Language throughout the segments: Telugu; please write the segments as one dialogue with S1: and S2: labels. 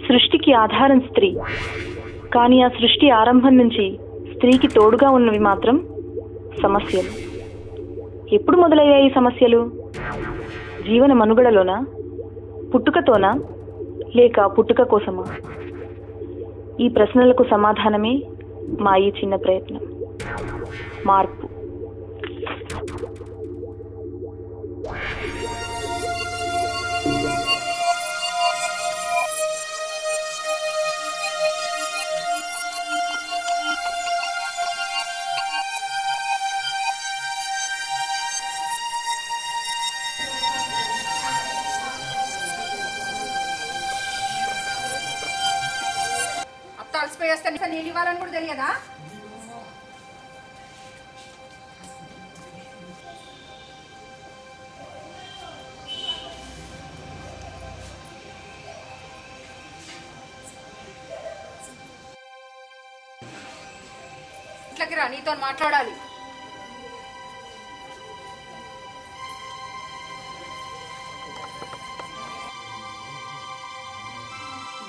S1: సృష్టికి ఆధారం స్త్రీ, కానీ ఆ సృష్టి ఆరంభం నుంచి స్త్రీకి తోడుగా ఉన్నవి మాత్రం సమస్యలు. ఎప్పుడు మొదలయ్యాయి సమస్యలు? జీవన మనుగడలోనా, పుట్టుకతోనా, లేక పుట్టుక కోసమా? ఈ ప్రశ్నలకు సమాధానమే మా ఈ చిన్న ప్రయత్నం. మార్పు.
S2: నీళ్ళు ఇవ్వాలని కూడా తెలియదా? ఇట్లకి రా, నీతో మాట్లాడాలి.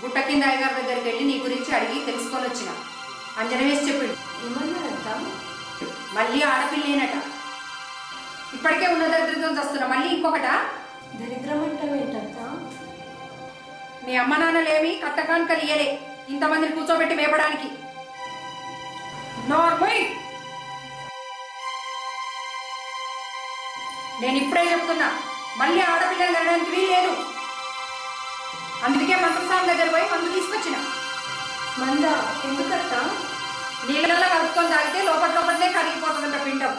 S2: గుట్ట కింద అయ్యగారి దగ్గరికి వెళ్ళి నీ గురించి అడిగి తెలుసుకొని వచ్చిన. అంజన వేసి చెప్పిండు. ఏమన్నాడంట? మళ్ళీ ఆడపిల్లేనట. ఇప్పటికే ఉన్న దరిద్రంతో వస్తున్నా, మళ్ళీ ఇంకొకట.
S3: దరిద్రం అంటే ఏంటంట?
S2: మీ అమ్మ నాన్నలేమి కట్టకానుకలు ఇయ్యలే ఇంతమందిని కూర్చోబెట్టి మేపడానికి. నార్మల్. నేను ఇప్పుడే చెప్తున్నా, మళ్ళీ ఆడపిల్లలు వెళ్ళడానికి వీల్లేదు. అందుకే మంత్రసాల దగ్గర పోయి మందు తీసుకొచ్చిన.
S3: మంద ఎందుకట్టా?
S2: నీళ్ళలో కలుపుకొని తాగితే లోపలనే కరిగిపోతుందంట పిండం.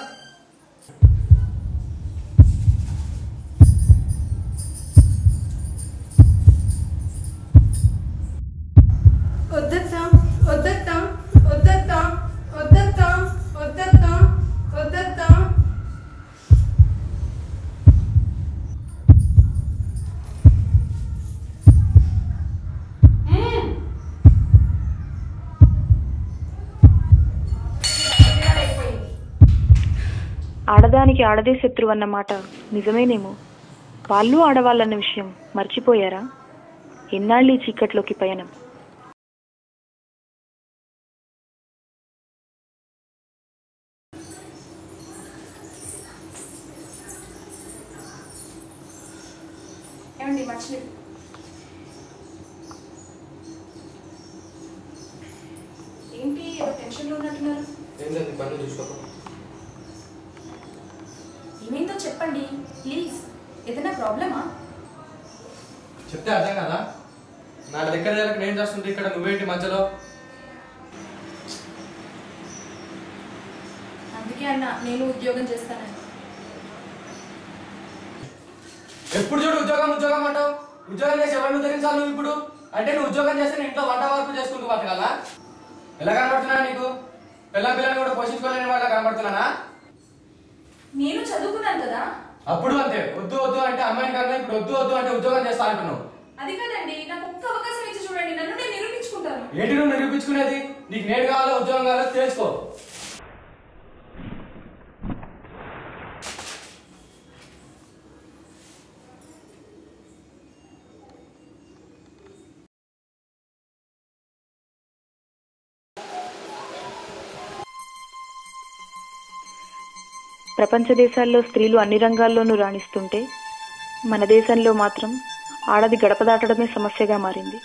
S3: వద్దత్తా, వద్దత్తా, వద్దత్తా, వద్దత్తా, వద్దత్తా, వద్దత్తా.
S1: ఆడదానికి ఆడదే శత్రువు అన్నమాట నిజమేనేమో. వాళ్ళు ఆడవాళ్ళన్న విషయం మర్చిపోయారా? ఎన్నాళ్ళీ చీకట్లోకి పయనం.
S2: ఏమండి మర్చి ఏంటి టెన్షన్లో ఉన్నట్టున్నారు? ఏమైందో చెప్పండి ప్లీజ్. ఏదైనా ప్రాబ్లమా?
S4: చెప్తే అర్థం కదా. నా దగ్గర నేను చేస్తుంటే ఇక్కడ నువ్వేంటి మధ్యలో?
S2: అందుకే అన్న నేను ఉద్యోగం చేస్తానని.
S4: ఎప్పుడు చూడు ఉద్యోగం ఉద్యోగం అంటావు. ఉద్యోగం చేసి ఎవరిని ఉద్ధరించాలి నువ్వు ఇప్పుడు? అంటే నువ్వు ఉద్యోగం చేస్తే ఇంట్లో వంట వరకు చేసుకుంటూ బతకాలా? ఎలా కనబడుతున్నా నీకు? పిల్లని కూడా పోషించుకోలేని వాళ్ళ కనబడుతున్నానా?
S2: నేను చదువుకున్నాను కదా.
S4: అప్పుడు అంతే, వద్దు వద్దు అంటే అమ్మాయిని కన్నా ఇప్పుడు వద్దు వద్దు అంటే ఉద్యోగం చేస్తా అంటున్నావు.
S2: అది కాదండి, నాకు ఒక్క అవకాశం ఇచ్చి చూడండి, నన్ను నేను నిరూపించుకుంటాను.
S4: ఏంటి నువ్వు నిరూపించుకునేది? నీకు నేడు కావాలో ఉద్యోగం కావాలో తెలుసుకో.
S1: ప్రపంచ దేశాల్లో స్త్రీలు అన్ని రంగాల్లోనూ రాణిస్తుంటే మన దేశంలో మాత్రం ఆడది గడప దాటడమే సమస్యగా మారింది.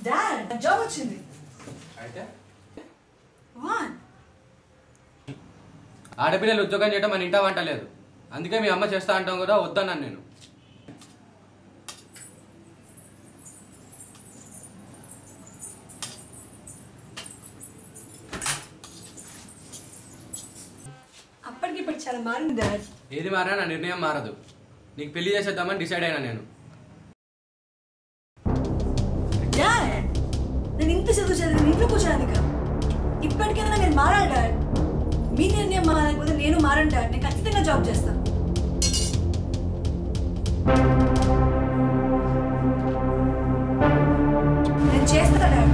S3: డాడ్ జాబ్ వచ్చింది.
S4: అయితే
S3: వాట్?
S4: ఆడపిల్లలు ఉద్యోగం చేయడం మన ఇంటా వంట లేదు. అందుకే మీ అమ్మ చేస్తా అంటాం కూడా వద్దన్నాను నేను.
S3: అప్పటికి ఇప్పుడు చాలా మారింది డాడ్.
S4: ఏది మారా నా నిర్ణయం మారదు. నీకు పెళ్లి చేసేద్దామని డిసైడ్ అయినా నేను.
S3: డాడ్ నేను ఇంత చదువు చదివి ఇంట్లో ఇప్పటికైనా నేను మారాలి డాడ్. మీ నిర్ణయం మారకపోతే నేను మారను డాడ్. నేను ఖచ్చితంగా జాబ్ చేస్తాను. నేను చేస్తా డాడ్.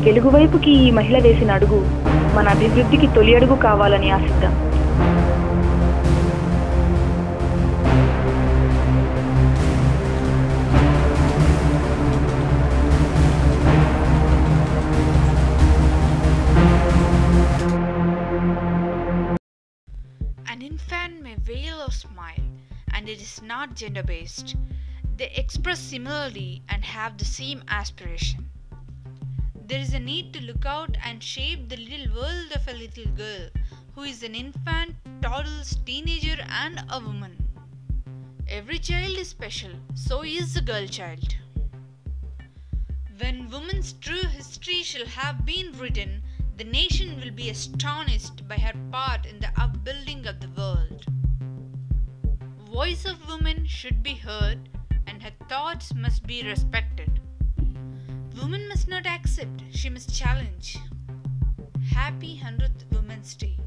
S1: వెలుగు వైపుకి ఈ మహిళ వేసిన అడుగు మన అభివృద్ధికి తొలి అడుగు కావాలని ఆశిద్దాం.
S5: An infant may wail or smile, and it is not gender based. They express similarly and have the same aspiration. There is a need to look out and shape the little world of a little girl who is an infant, toddler, teenager, and a woman. Every child is special, so is the girl child. When woman's true history shall have been written, the nation will be astonished by her part in the upbuilding of the world. Voice of woman should be heard, and her thoughts must be respected. Woman must not accept, she must challenge. Happy 100th Women's Day.